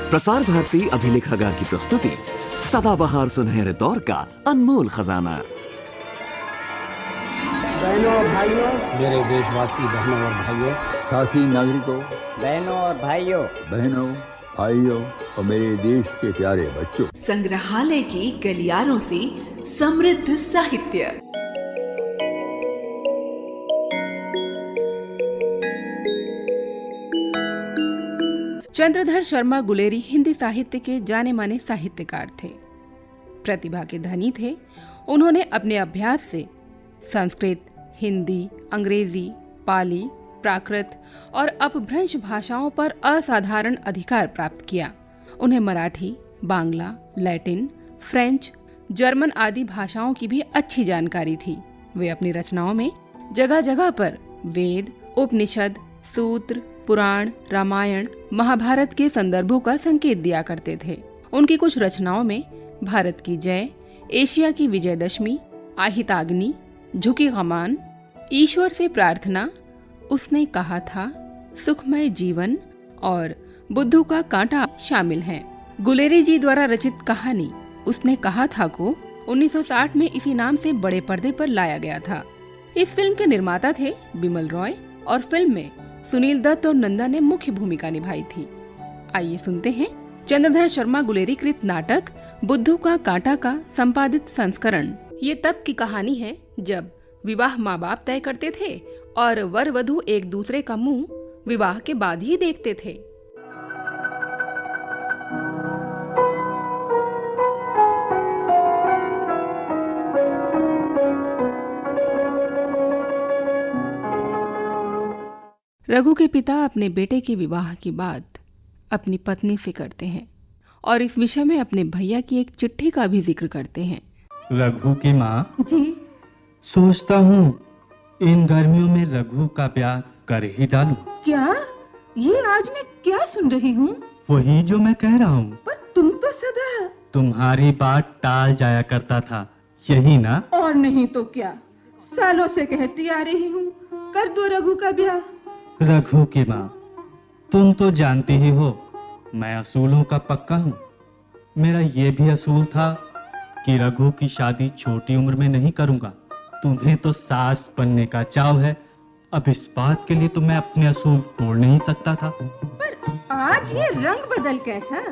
प्रसार भारती अभिलेखागार की प्रस्तुति सदाबहार सुनहरे दौर का अनमोल खजाना। बहनों और भाइयों, मेरे देशवासी बहनों और भाइयों, साथी नागरिकों, बहनों और भाइयों, बहनों भाइयों और मेरे देश के प्यारे बच्चों, संग्रहालय की गलियारों से समृद्ध साहित्य। चंद्रधर शर्मा गुलेरी हिंदी साहित्य के जाने माने साहित्यकार थे। प्रतिभा के धनी थे। उन्होंने अपने अभ्यास से संस्कृत, हिंदी, अंग्रेजी, पाली, प्राकृत और अपभ्रंश भाषाओं पर असाधारण अधिकार प्राप्त किया। उन्हें Marathi, Bangla, Latin, French, German आदि भाषाओं की भी अच्छी जानकारी थी। वे अपनी रचनाओं में जगह जगह पर वेद, उपनिषद, सूत्र, पुराण, रामायण, महाभारत के संदर्भों का संकेत दिया करते थे। उनकी कुछ रचनाओं में भारत की जय, एशिया की विजयदशमी, आहिताग्नि, झुकी कमान, ईश्वर से प्रार्थना, उसने कहा था, सुखमय जीवन और बुद्धू का कांटा शामिल हैं। गुलेरी जी द्वारा रचित कहानी उसने कहा था को 1960 में इसी नाम से बड़े पर्दे पर लाया गया था। इस फिल्म के निर्माता थे बिमल रॉय और फिल्म में सुनील दत्त और नंदा ने मुख्य भूमिका निभाई थी। आइए सुनते हैं चंद्रधर शर्मा गुलेरी कृत नाटक बुद्धू का कांटा का संपादित संस्करण। ये तब की कहानी है जब विवाह माँ बाप तय करते थे और वर वधू एक दूसरे का मुंह विवाह के बाद ही देखते थे। रघु के पिता अपने बेटे के विवाह की बात अपनी पत्नी से करते हैं और इस विषय में अपने भैया की एक चिट्ठी का भी जिक्र करते हैं। रघु की माँ जी, सोचता हूँ इन गर्मियों में रघु का ब्याह कर ही डालूं। क्या? ये आज मैं क्या सुन रही हूँ? वही जो मैं कह रहा हूँ। पर तुम तो सदा तुम्हारी बात टाल जाया करता था, यही ना? और नहीं तो क्या, सालों से कहती आ रही हूँ, कर दो रघु का ब्याह। रघु की माँ, तुम तो जानती ही हो मैं असूलों का पक्का हूँ। मेरा ये भी असूल था कि रघु की शादी छोटी उम्र में नहीं करूँगा। तुम्हें तो सास बनने का चाव है, अब इस बात के लिए तो मैं अपने असूल तोड़ नहीं सकता था। पर आज ये रंग बदल कैसा?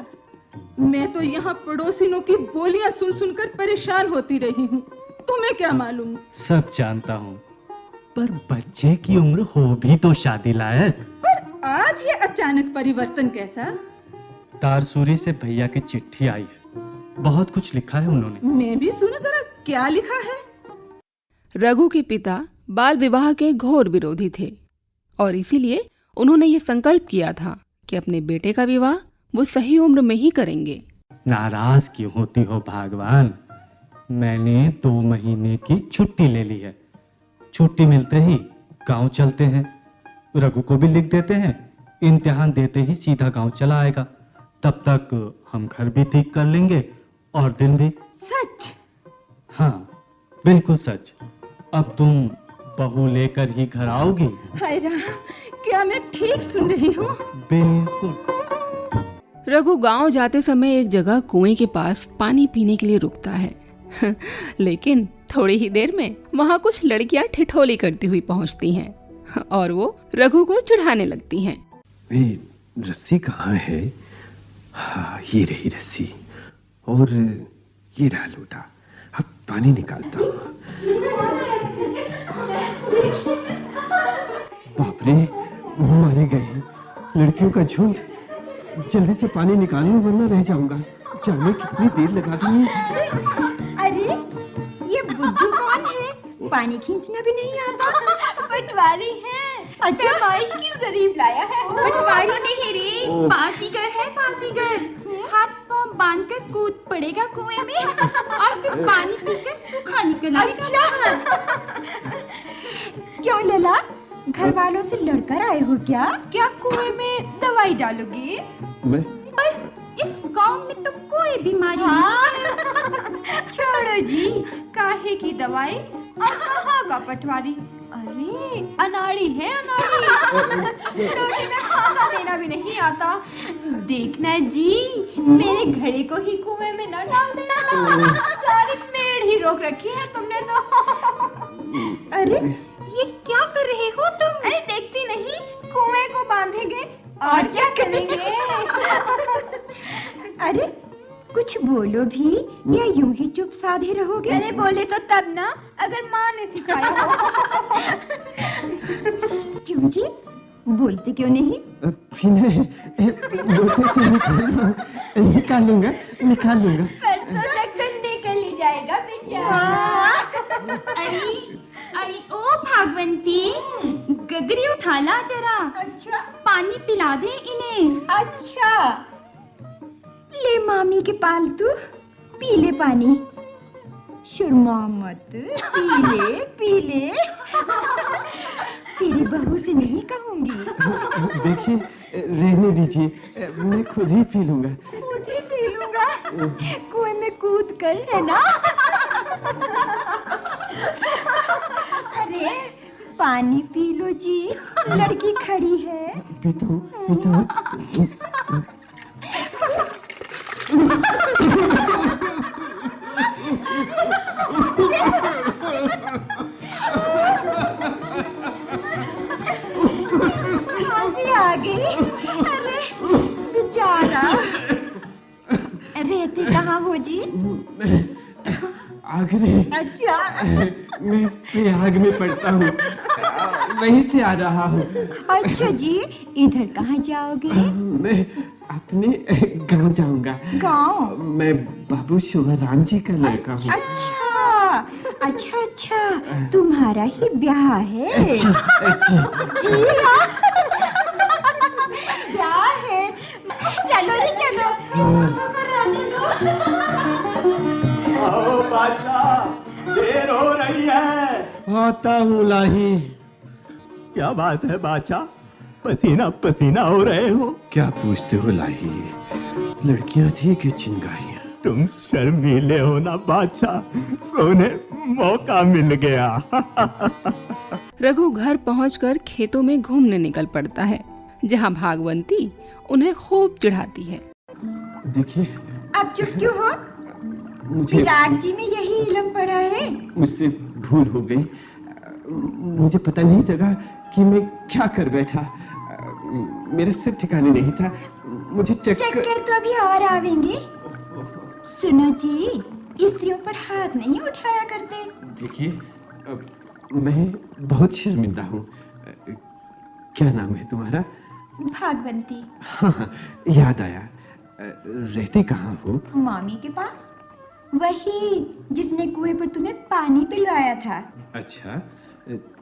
मैं तो यहाँ पड़ोसिनों की बोलियां सुन सुनकर परेशान होती रही हूँ, तुम्हें क्या मालूम? सब जानता हूँ, पर बच्चे की उम्र हो भी तो शादी लायक। पर आज ये अचानक परिवर्तन कैसा? तारसूरी से भैया की चिट्ठी आई है, बहुत कुछ लिखा है उन्होंने। मैं भी सुनो जरा, क्या लिखा है? रघु के पिता बाल विवाह के घोर विरोधी थे और इसीलिए उन्होंने ये संकल्प किया था कि अपने बेटे का विवाह वो सही उम्र में ही करेंगे। नाराज क्यों होती हो भगवान? मैंने 2 महीने की छुट्टी ले ली है। छुट्टी मिलते ही गांव चलते हैं, रघु को भी लिख देते हैं, इम्तिहान देते ही सीधा गांव चला आएगा। तब तक हम घर भी ठीक कर लेंगे और दिन भी। सच? हाँ, बिल्कुल सच। अब तुम बहू लेकर ही घर आओगी? हाय राम, क्या मैं ठीक सुन रही हूँ? बिल्कुल। रघु गांव जाते समय एक जगह कुएं के पास पानी पीने के लिए रुकता है लेकिन थोड़ी ही देर में वहाँ कुछ लड़कियां ठिठोली करती हुई पहुँचती हैं और वो रघु को चिढ़ाने लगती हैं। रस्सी कहाँ है? हाँ, ये रही रस्सी और ये रहा लोटा। अब पानी निकालता हूँ। बाप रे, मारे गए लड़कियों का झुंड। जल्दी से पानी निकाल लूं वरना रह जाऊंगा। जाने कितनी देर लगा दी। अरे ये बुद्धू कौन है? पानी खींचना भी नहीं आता। पटवारी है। अच्छा, माइश की जरीब लाया है। पटवारी नहीं रे, पासीगर है, पासीगर। हाथ पांव बांधकर कूद पड़ेगा कुएं में और फिर पानी पीकर सूखा निकल आएगा। अच्छा। क्यों लला, घर वालों से लड़कर आए हो क्या? क्या कुएं में दवाई डालोगे? मैं? पर इस गांव में तो कोई बीमारी नहीं है। छोड़ो जी, काहे की दवाई और कहाँ का पटवारी? अरे अनाड़ी है, अनाड़ी। रोटी में फांसा देना भी नहीं आता। देखना जी, मेरे घड़े को ही कुएं में न डाल देना। सारी मेड़ ही रोक रखी है तुमने तो। अरे ये क्या कर रहे हो तुम? अरे देखती नहीं, कुएं को बांधेंगे और क्या करेंगे। अरे कुछ बोलो भी, या यूं ही चुप साधे रहोगे? अरे बोले तो तब ना, अगर माँ ने सिखाया हो। क्यों जी, बोलते क्यों नहीं? बोलते से निकाल लूंगा। परसों तक तो निकल ही जाएगा बेचारा। अरे ओ भागवंती, गगरी उठा ला जरा। अच्छा, पानी पिला दे इन्हें। अच्छा, ले मामी के पालतू, पी ले पानी। शर्मा मत, पी ले। तेरी बहू से नहीं कहूंगी। देखिए, रहने दीजिए, मैं खुद ही पी लूंगा। खुद ही पी लूंगा? कुएं में कूद कर, है ना? अरे पानी पी लो जी, लड़की खड़ी है। पीता हूँ। खांसी आ गई। अरे बेचारा, रहते कहाँ हो जी? आगरे। अच्छा, मैं प्रयाग में पढ़ता हूँ, वहीं से आ रहा हूँ। अच्छा जी, इधर कहाँ जाओगे? मैं अपने गांव जाऊंगा। गांव? मैं बाबू शोभाराम जी का लड़का हूँ। अच्छा, तुम्हारा ही ब्याह है? जी हाँ, ब्याह है। चलो रे चलो, आओ बादशाह, देर हो रही है। आता हूँ लाही। क्या बात है बादशाह, पसीना पसीना हो रहे हो? क्या पूछते हो लाही, लड़कियां थी कि चिंगारियां? तुम शर्मीले हो ना बादशाह, सोने मौका मिल गया। रघु घर पहुंचकर खेतों में घूमने निकल पड़ता है, जहां भागवंती उन्हें खूब चिढ़ाती है। देखिए, अब चुप क्यों हो? मुझे विराट जी में यही इलम पड़ा है। मुझसे भूल हो गई। मुझे पता नहीं लगा कि मैं क्या कर बैठा। मेरा सिर ठिकाने नहीं था। मुझे चक्कर तो अभी और आवेंगे। सुनो जी, स्त्रियों पर हाथ नहीं उठाया करते। देखिए, मैं बहुत शर्मिंदा हूँ। क्या नाम है तुम्हारा? भागवंती। हाँ, याद आया। रहते कहाँ हो? मामी के पास, वही जिसने कुएं पर तुम्हें पानी पिलवाया था। अच्छा,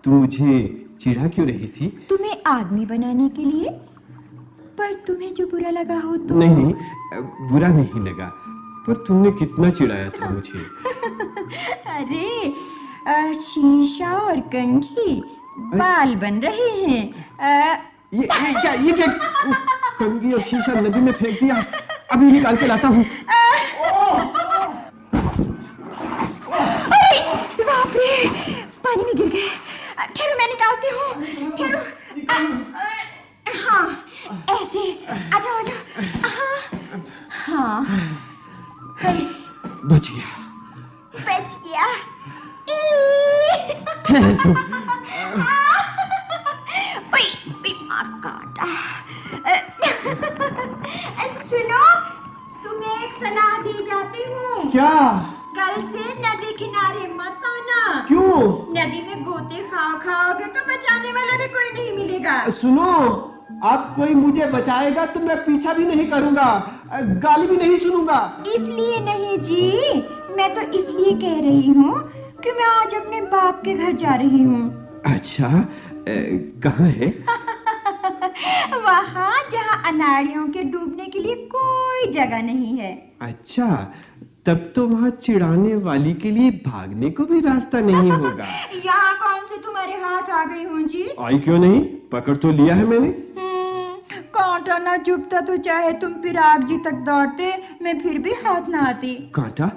तू मुझे चिढ़ा क्यों रही थी? तुम्हें आदमी बनाने के लिए। पर तुम्हें जो बुरा लगा हो तो? नहीं, बुरा नहीं लगा, पर तुमने कितना चिढ़ाया था मुझे। अरे शीशा और कंघी बाल बन रहे हैं। ये क्या कंघी और शीशा नदी में फेंक दिया। अभी निकाल के लाता हूँ। बाप रे, पानी में गिर गए। ठहरो, मैं निकालती हूँ। ठहरो। हाँ, ऐसे। आजाओ। हाँ, बच गया। ठहर तू। काटा। सुनो, तुम्हें एक सलाह दी जाती हूँ। क्या? कल से नदी किनारे मत आना। क्यों? नदी में गोते खाओगे तो बचाने वाला भी कोई नहीं मिलेगा। सुनो, अब कोई मुझे बचाएगा तो मैं पीछा भी नहीं करूंगा, गाली भी नहीं सुनूंगा। इसलिए नहीं जी, मैं तो इसलिए कह रही हूँ कि मैं आज अपने बाप के घर जा रही हूँ। अच्छा, कहाँ है? वहाँ जहाँ अनाड़ियों के डूबने के लिए कोई जगह नहीं है। अच्छा, तब तो वहाँ चिढ़ाने वाली के लिए भागने को भी रास्ता नहीं होगा। यहाँ कौन से तुम्हारे हाथ आ गई हूँ जी? आई क्यों नहीं, पकड़ तो लिया है मैंने। कांटा ना चुभता तो चाहे तुम पिराग जी तक दौड़ते, मैं फिर भी हाथ ना आती। कांटा?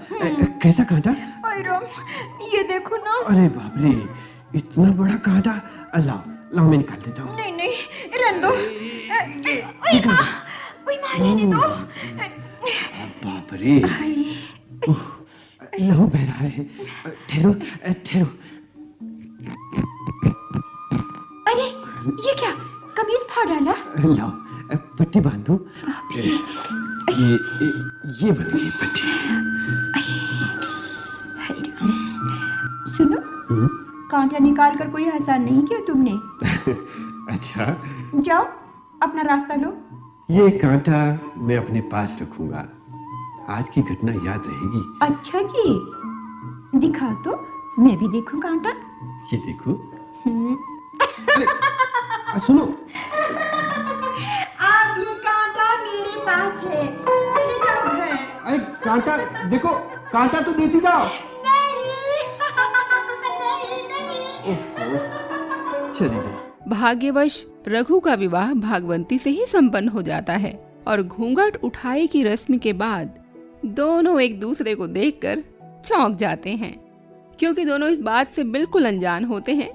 कैसा कांटा? ये देखो ना। अरे बाप रे, इतना बड़ा कांटा। लाओ मैं निकाल देता हूँ। नहीं, रहने दो। ओए माँ रहने दो। बाप रे, लहू बह रहा है। ठहरो ठहरो। अरे ये क्या, कमीज फाड़ डाला? लाओ पट्टी बांधो। ये बनेगी पट्टी। सुनो, कांटा निकाल कर कोई एहसान नहीं किया तुमने। अच्छा, जाओ अपना रास्ता लो। ये कांटा मैं अपने पास रखूंगा, आज की घटना याद रहेगी। अच्छा जी, दिखाओ तो मैं भी देखूं कांटा। ये देखो। सुनो, अब ये कांटा मेरे पास है, चले जाओ घर। अरे कांटा देखो, कांटा तो देती जाओ। चले गए। भाग्यवश रघु का विवाह भागवंती से ही संपन्न हो जाता है और घूंघट उठाई की रस्म के बाद दोनों एक दूसरे को देखकर चौंक जाते हैं, क्योंकि दोनों इस बात से बिल्कुल अनजान होते हैं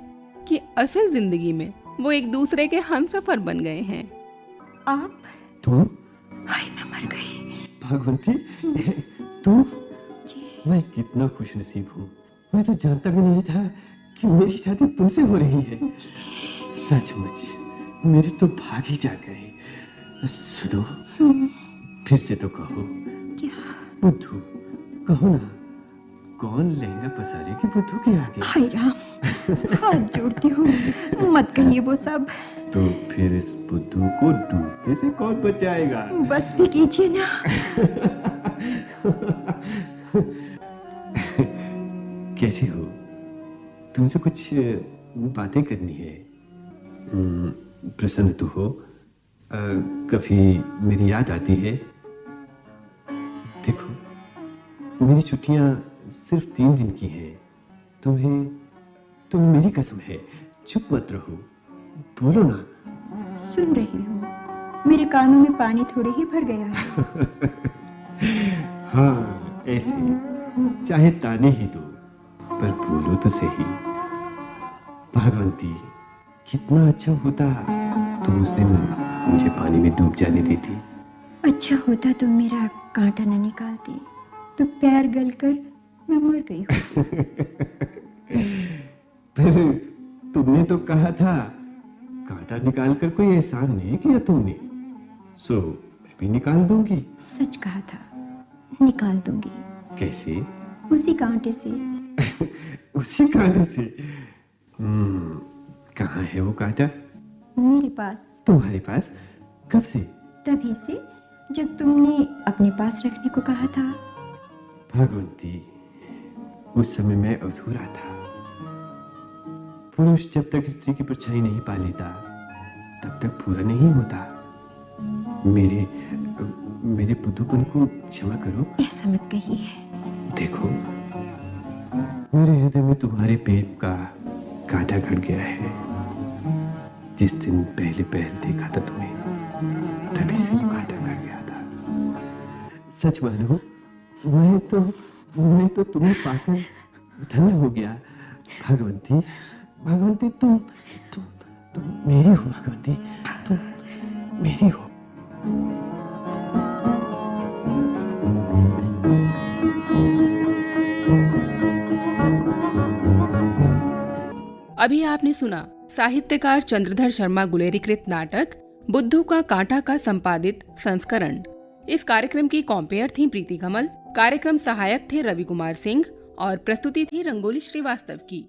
कि असल जिंदगी में वो एक दूसरे के हमसफर बन गए हैं। आप? तुम? हाय मैं मर गई। भागवंती, तुम? मैं कितना खुश नसीब हूँ। मैं तो जानता भी नहीं था कि मेरी शादी तुमसे हो रही है। सचमुच मेरे तो भाग ही जा गए। सुनो, फिर से तो कहो। क्या? बुद्धू, कहो ना, कौन लहंगा पसारेगी बुद्धू के आगे? हाय राम, हाथ जोड़ती हूँ, मत कहिए वो सब। तो फिर इस बुद्धू को डूबते से कौन बचाएगा? बस भी कीजिए ना। कैसी हो? तुमसे कुछ बातें करनी है। प्रसन्न तो हो? कभी मेरी याद आती है? देखो, मेरी छुट्टियां सिर्फ 3 दिन की हैं। तुम्हें मेरी कसम है, चुप मत रहो, बोलो ना। सुन रही हूँ, मेरे कानों में पानी थोड़े ही भर गया है। हाँ, ऐसे चाहे ताने ही दो, पर बोलो तो सही। भागवंती, कितना अच्छा होता तुम उस दिन मुझे पानी में डूब जाने देती। अच्छा होता तुम मेरा कांटा न निकालती, तो पैर गलकर मैं मर गई हूँ। पर तुमने तो कहा था कांटा निकालकर कोई एहसान नहीं किया तुमने, सो मैं भी निकाल दूंगी। सच कहा था, निकाल दूंगी। कैसे? उसी कांटे से। उसी कांटे से? कहाँ है वो कांटा? मेरे पास। तुम्हारे पास? कब से? तभी से जब तुमने अपने पास रखने को कहा था। भगवंती, उस समय मैं अधूरा था। पुरुष जब तक स्त्री की परछाई नहीं पा लेता, तब तक पूरा नहीं होता। मेरे बुद्धूपन को क्षमा करो। ऐसा मत कहिए। देखो, मेरे हृदय में तुम्हारे प्रेम का कांटा गड़ गया है। जिस दिन पहले देखा था तुम्हें, तभी से वो कांटा गड़ गया था। सच मानो, मैं तो तुम्हें पाकर धन्य हो गया। भगवंती, तुम मेरी हो। भगवंती, तुम मेरी हो। अभी आपने सुना साहित्यकार चंद्रधर शर्मा गुलेरीकृत नाटक बुद्धू का कांटा का संपादित संस्करण। इस कार्यक्रम की कॉम्पेयर थी प्रीति कमल, कार्यक्रम सहायक थे रवि कुमार सिंह और प्रस्तुति थी रंगोली श्रीवास्तव की।